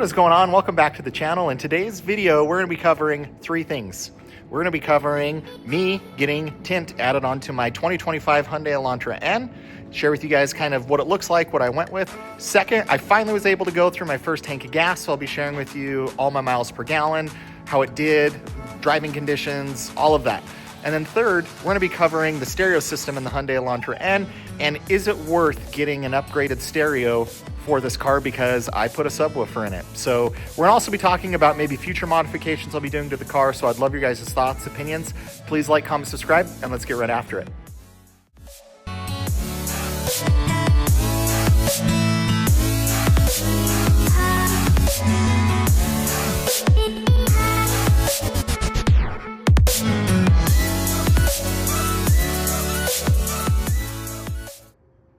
what is going on? Welcome back to the channel. In today's video, we're going to be covering three things. We're going to be covering me getting tint added onto my 2025 Hyundai Elantra N, share with you guys kind of what it looks like, what I went with. Second, I finally was able to go through my first tank of gas, so I'll be sharing with you all my miles per gallon, how it did, driving conditions, all of that. And then third, we're going to be covering the stereo system in the Hyundai Elantra N, and is it worth getting an upgraded stereo for this car because I put a subwoofer in it. So we're gonna also be talking about maybe future modifications I'll be doing to the car, so I'd love your guys' thoughts, opinions. Please like, comment, subscribe, and let's get right after it.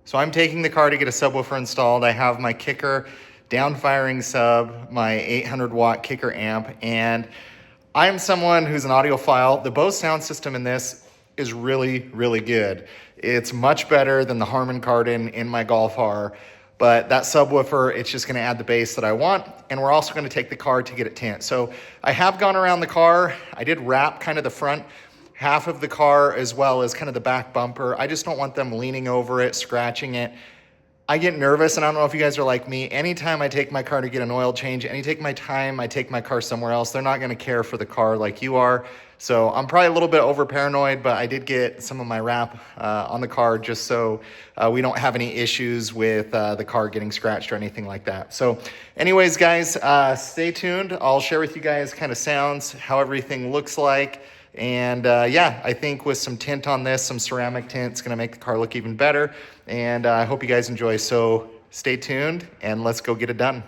So I'm taking the car to get a subwoofer installed. I have my kicker down-firing sub, my 800-watt kicker amp, and I'm someone who's an audiophile. The Bose sound system in this is really, really good. It's much better than the Harman Kardon in my Golf R, but that subwoofer, it's just gonna add the bass that I want, and we're also gonna take the car to get it tint. So I have gone around the car. I did wrap kind of the front half of the car as well as kind of the back bumper. I just don't want them leaning over it, scratching it. I get nervous, and I don't know if you guys are like me. Anytime I take my car to get an oil change, I take my car somewhere else, they're not gonna care for the car like you are. So I'm probably a little bit over paranoid, but I did get some of my wrap on the car just so we don't have any issues with the car getting scratched or anything like that. So anyways, guys, stay tuned. I'll share with you guys kind of sounds, how everything looks like. And yeah, I think with some tint on this, some ceramic tint, it's gonna make the car look even better. And I hope you guys enjoy. So stay tuned and let's go get it done.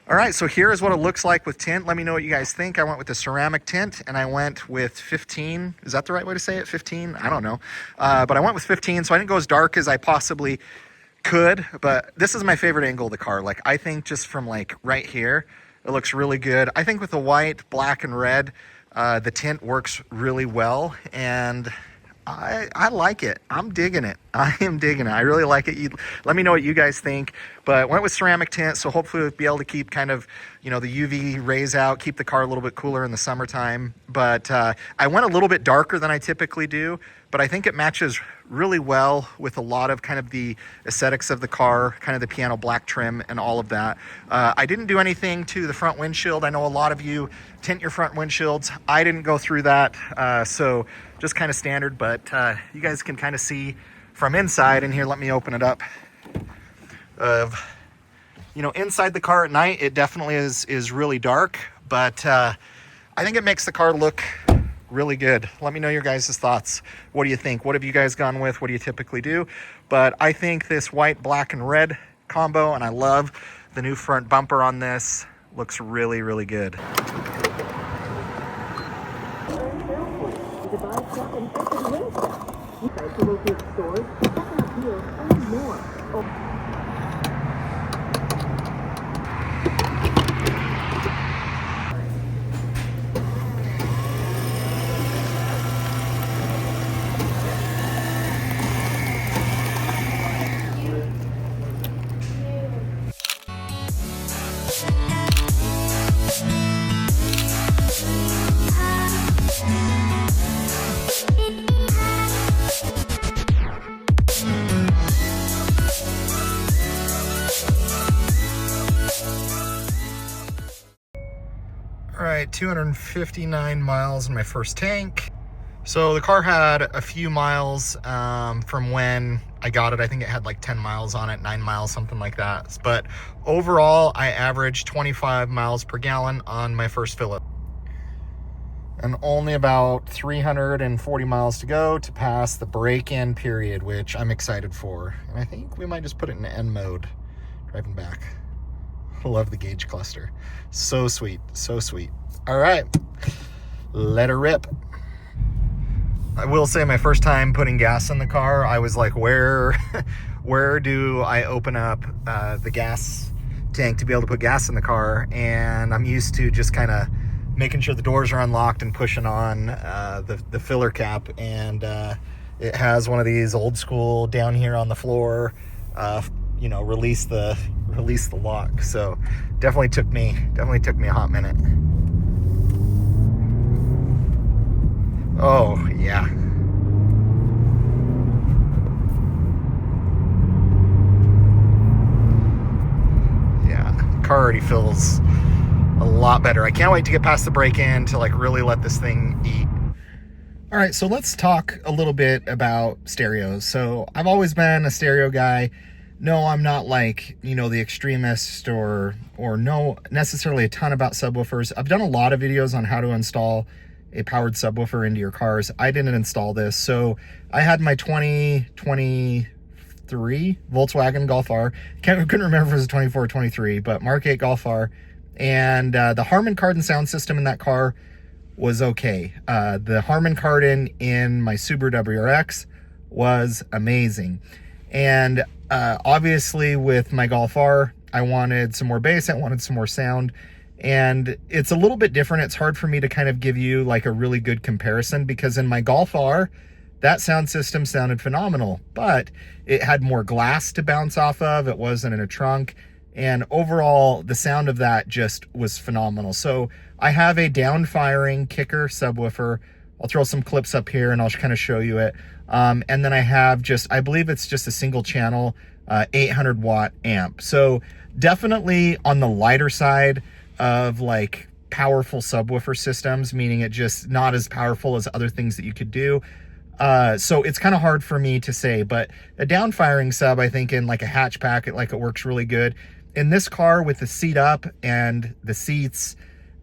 All right, so here is what it looks like with tint. Let me know what you guys think. I went with the ceramic tint and I went with 15. Is that the right way to say it? 15? I don't know. But I went with 15, so I didn't go as dark as I possibly could, but this is my favorite angle of the car. Like, I think just from like right here, it looks really good. I think with the white, black, and red, the tint works really well, and I like it. I'm digging it. I am digging it. I really like it. Let me know what you guys think. But went with ceramic tint, so hopefully we'll be able to keep kind of, you know, the UV rays out, keep the car a little bit cooler in the summertime. But I went a little bit darker than I typically do, but I think it matches really well with a lot of kind of the aesthetics of the car, kind of the piano black trim and all of that. I didn't do anything to the front windshield. I know a lot of you tint your front windshields. I didn't go through that, so just kind of standard, but you guys can kind of see from inside. And here, let me open it up. You know, inside the car at night, it definitely is really dark, but I think it makes the car look really good. Let me know your guys' thoughts. What do you think? What have you guys gone with? What do you typically do? But I think this white, black, and red combo, and I love the new front bumper on this, looks really, really good. All right, 259 miles in my first tank. So the car had a few miles from when I got it. I think it had like 10 miles on it, 9 miles, something like that. But overall, I averaged 25 miles per gallon on my first fill up. And only about 340 miles to go to pass the break-in period, which I'm excited for. And I think we might just put it in N mode, driving back. Love the gauge cluster. So sweet, so sweet. All right, let her rip. I will say my first time putting gas in the car, I was like, where do I open up the gas tank to be able to put gas in the car? And I'm used to just kind of making sure the doors are unlocked and pushing on the filler cap, and it has one of these old school down here on the floor, release the lock. So definitely took me a hot minute. Oh yeah. Car already feels a lot better. I can't wait to get past the break-in to like really let this thing eat. All right, so let's talk a little bit about stereos. So I've always been a stereo guy. No, I'm not like, the extremist or know necessarily a ton about subwoofers. I've done a lot of videos on how to install a powered subwoofer into your cars. I didn't install this. So I had my 2023 Volkswagen Golf R. Couldn't remember if it was a 24 or 23, but Mark 8 Golf R. And the Harman Kardon sound system in that car was okay. The Harman Kardon in my Subaru WRX was amazing. And obviously with my Golf R, I wanted some more bass, I wanted some more sound. And it's a little bit different. It's hard for me to kind of give you like a really good comparison, because in my Golf R, that sound system sounded phenomenal, but it had more glass to bounce off of. It wasn't in a trunk. And overall, the sound of that just was phenomenal. So I have a down-firing kicker subwoofer. I'll throw some clips up here and I'll kind of show you it. And then I have I believe it's just a single channel 800 watt amp. So definitely on the lighter side of like powerful subwoofer systems, meaning it just not as powerful as other things that you could do. So it's kind of hard for me to say, but a down-firing sub, I think in like a hatchback, it works really good. In this car with the seat up and the seats,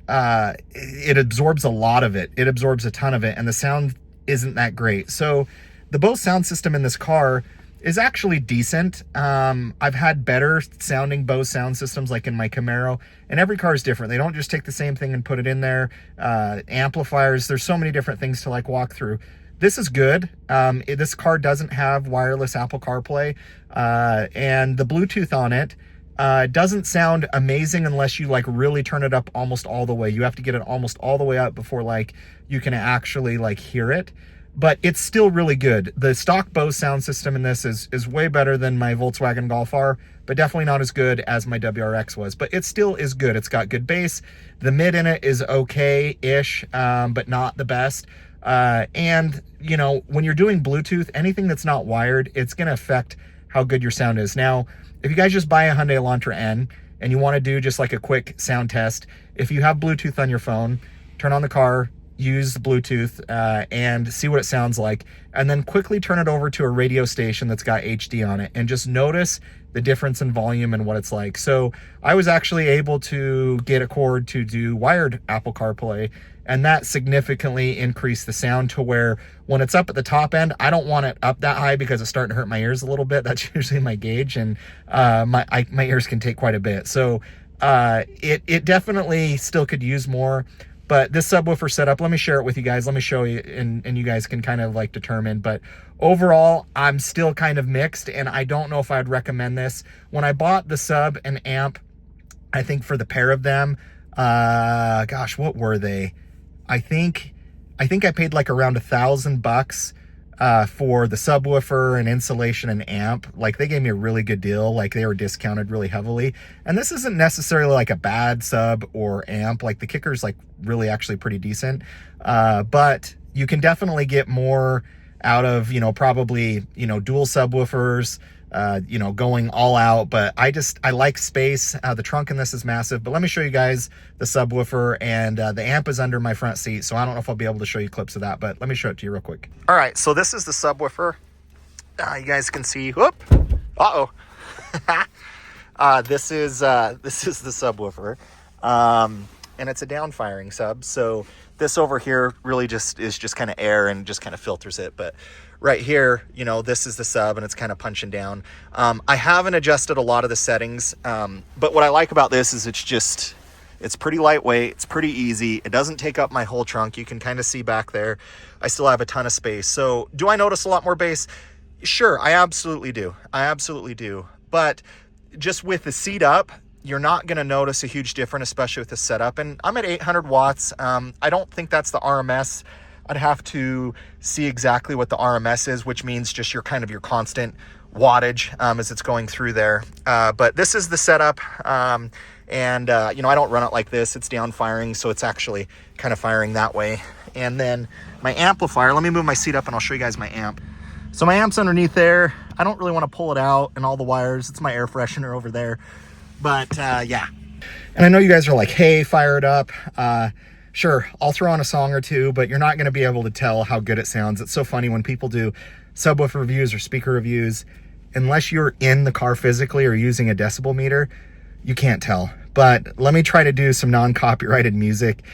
it absorbs a lot of it. It absorbs a ton of it, and the sound isn't that great. So the Bose sound system in this car is actually decent. I've had better sounding Bose sound systems like in my Camaro, and every car is different. They don't just take the same thing and put it in there. Amplifiers, there's so many different things to like walk through. This is good. This car doesn't have wireless Apple CarPlay, and the Bluetooth on it doesn't sound amazing unless you like really turn it up almost all the way. You have to get it almost all the way up before like you can actually like hear it, but it's still really good. The stock Bose sound system in this is way better than my Volkswagen Golf R, but definitely not as good as my WRX was, but it still is good. It's got good bass. The mid in it is okay-ish, but not the best. And when you're doing Bluetooth, anything that's not wired, it's going to affect how good your sound is. Now, if you guys just buy a Hyundai Elantra N and you want to do just like a quick sound test, if you have Bluetooth on your phone, turn on the car, use the Bluetooth, and see what it sounds like, and then quickly turn it over to a radio station that's got HD on it, and just notice the difference in volume and what it's like. So I was actually able to get a cord to do wired Apple CarPlay, and that significantly increased the sound to where when it's up at the top end, I don't want it up that high because it's starting to hurt my ears a little bit. That's usually my gauge, and my ears can take quite a bit. So it definitely still could use more. But this subwoofer setup, let me share it with you guys. Let me show you, and you guys can kind of like determine. But overall, I'm still kind of mixed, and I don't know if I'd recommend this. When I bought the sub and amp, I think for the pair of them, gosh, what were they? I think I paid like around $1,000 for the subwoofer and insulation and amp. Like they gave me a really good deal. Like they were discounted really heavily. And this isn't necessarily like a bad sub or amp. Like the kicker's like really actually pretty decent. But you can definitely get more out of, probably, dual subwoofers, going all out. But I like space. The trunk in this is massive, but let me show you guys the subwoofer, and the amp is under my front seat. So I don't know if I'll be able to show you clips of that, but let me show it to you real quick. All right. So this is the subwoofer. You guys can see, whoop. Uh-oh. This is the subwoofer. And it's a down-firing sub. So this over here really just is just kind of air and just kind of filters it. But right here, this is the sub and it's kind of punching down. I haven't adjusted a lot of the settings. But what I like about this is it's pretty lightweight. It's pretty easy. It doesn't take up my whole trunk. You can kind of see back there. I still have a ton of space. So do I notice a lot more bass? Sure, I absolutely do. But just with the seat up, you're not going to notice a huge difference, especially with this setup. And I'm at 800 watts. I don't think that's the RMS. I'd have to see exactly what the RMS is, which means just your kind of your constant wattage as it's going through there. But this is the setup. You know, I don't run it like this. It's down firing, so it's actually kind of firing that way. And then my amplifier, let me move my seat up and I'll show you guys my amp. So my amp's underneath there. I don't really want to pull it out and all the wires. It's my air freshener over there. But yeah. And I know you guys are like, hey, fire it up. Sure, I'll throw on a song or two, but you're not going to be able to tell how good it sounds. It's so funny when people do subwoofer reviews or speaker reviews, unless you're in the car physically or using a decibel meter, you can't tell. But let me try to do some non-copyrighted music.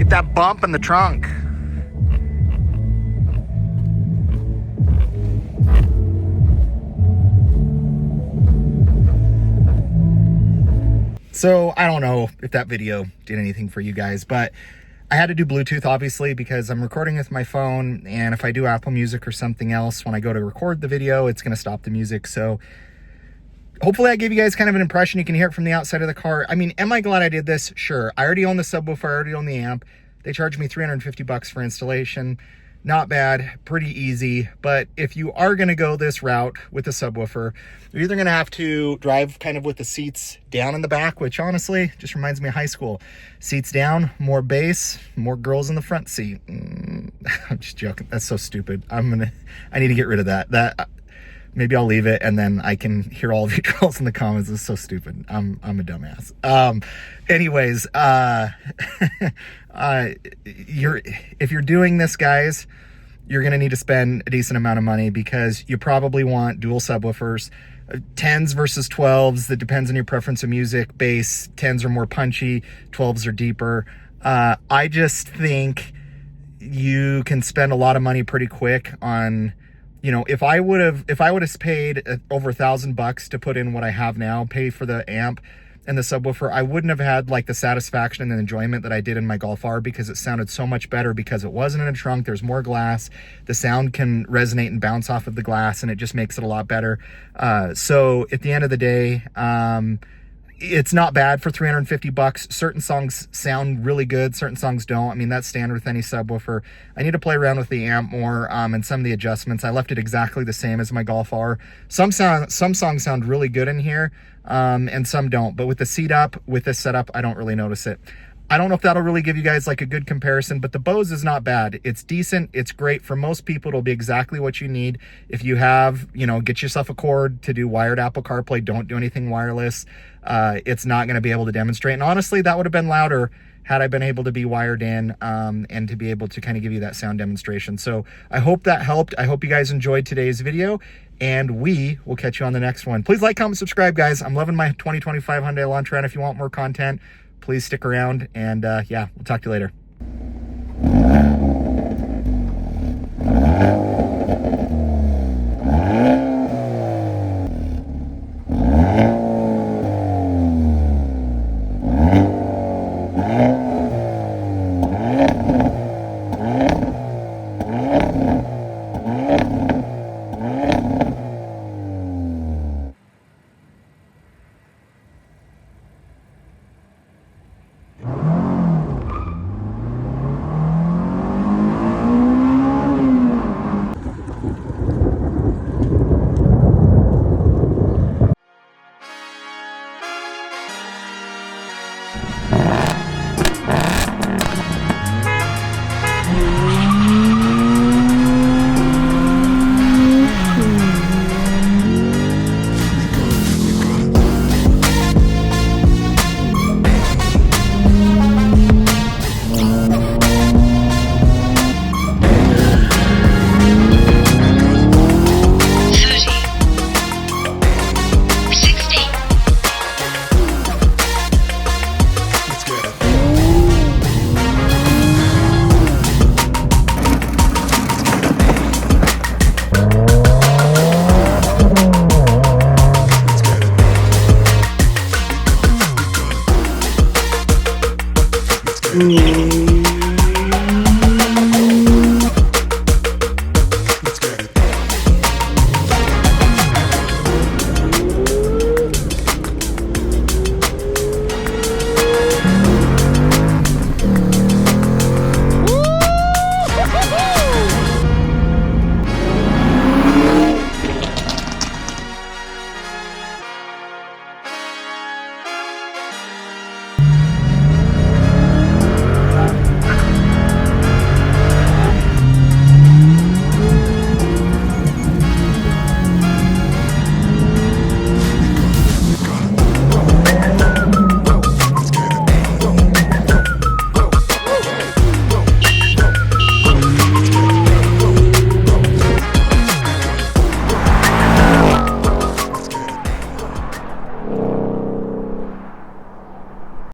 That bump in the trunk. So I don't know if that video did anything for you guys, but I had to do Bluetooth obviously because I'm recording with my phone, and if I do Apple Music or something else, when I go to record the video, it's going to stop the music. So hopefully I gave you guys kind of an impression. You can hear it from the outside of the car. I mean, am I glad I did this? Sure. I already own the subwoofer. I already own the amp. They charged me $350 for installation. Not bad, pretty easy. But if you are going to go this route with the subwoofer, you're either going to have to drive kind of with the seats down in the back, which honestly just reminds me of high school. Seats down, more bass, more girls in the front seat. I'm just joking. That's so stupid. I need to get rid of that. Maybe I'll leave it and then I can hear all of you girls in the comments. It's so stupid. I'm a dumbass. Anyways, if you're doing this, guys, you're going to need to spend a decent amount of money because you probably want dual subwoofers, 10s versus 12s. That depends on your preference of music. Bass, 10s are more punchy, 12s are deeper. I just think you can spend a lot of money pretty quick on, you know, if I would have paid over $1,000 to put in what I have now, pay for the amp and the subwoofer, I wouldn't have had like the satisfaction and the enjoyment that I did in my Golf R, because it sounded so much better because it wasn't in a trunk. There's more glass. The sound can resonate and bounce off of the glass, and it just makes it a lot better. So at the end of the day, it's not bad for $350. Certain songs sound really good, certain songs don't. I mean, that's standard with any subwoofer. I need to play around with the amp more, and some of the adjustments. I left it exactly the same as my Golf R. Some songs sound really good in here, and some don't. But with the seat up, with this setup, I don't really notice it. I don't know if that'll really give you guys like a good comparison, but the Bose is not bad. It's decent. It's great. For most people, it'll be exactly what you need. If you have, you know, get yourself a cord to do wired Apple CarPlay. Don't do anything wireless. It's not going to be able to demonstrate. And honestly, that would have been louder had I been able to be wired in, and to be able to kind of give you that sound demonstration. So I hope that helped. I hope you guys enjoyed today's video, and we will catch you on the next one. Please like, comment, subscribe, guys. I'm loving my 2025 Hyundai Elantra N. If you want more content, please stick around, and yeah, we'll talk to you later. Ooh.